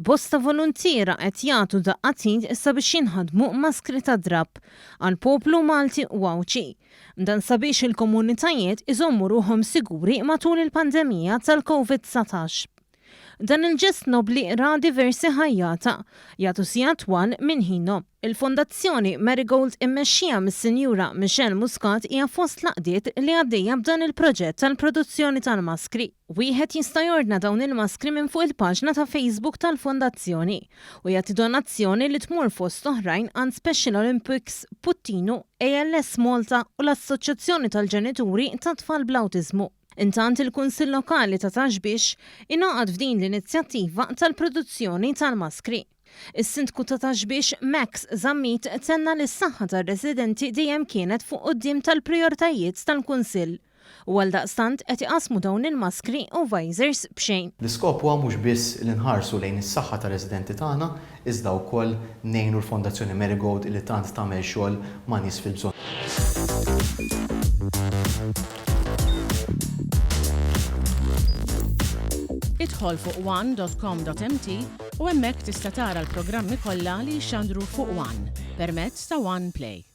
Bosta voluntiera qed jagħtu daqqatin issa biex jinħadmu maskri tad-drapp għal poplu Malti u Awċi. Dan sabiex il-komunitajiet iżommu ruhom siguri matul il-pandemija tal-COVID-19. Dan il-ġest nobli ra diversi ħajjata jagħtu sija twal minn ħinhom. Il-Fondazzjoni Marigold immexxija mis-Sinjura Michelle Muscat hija fost l-għaqdiet li għaddejja b'dan il-proġett tal-produzzjoni tal-maskri. Wieħed jista' jordna dawn il-maskri minn fuq il-paġna ta' Facebook tal-Fondazzjoni u jagħti donazzjoni li tmur fost oħrajn għand Special Olympics Puttinu, ALS Malta u l-Assoċjazzjoni tal-Ġenituri ta' tfal bl-awtiżmu. Intant il-Kunsill Lokali ta' Xbiex ingħaqad f'din l-inizzjattiva tal-produzzjoni tal-maskri. Is-Sindku ta' Xbiex Max Zammit tenna li s-saħħa tar-residenti dejjem kienet fuq quddiem tal-prijoritajiet tal-Kunsill. U għaldaqstant qed iqasmu dawn il-maskri u visors b'xejn. L-iskop huwa mhux biss li nħarsu lejn is-saħħa tar-residenti tagħna, iżda wkoll ngħinu l-Fondazzjoni Marigold li tant tagħmel xogħol ma' nies fil-bżonn. Idħol fuq one.com.mt u hemmhekk tista' tara l-programmi kollha li jxandru fuq One permezz ta' One Play.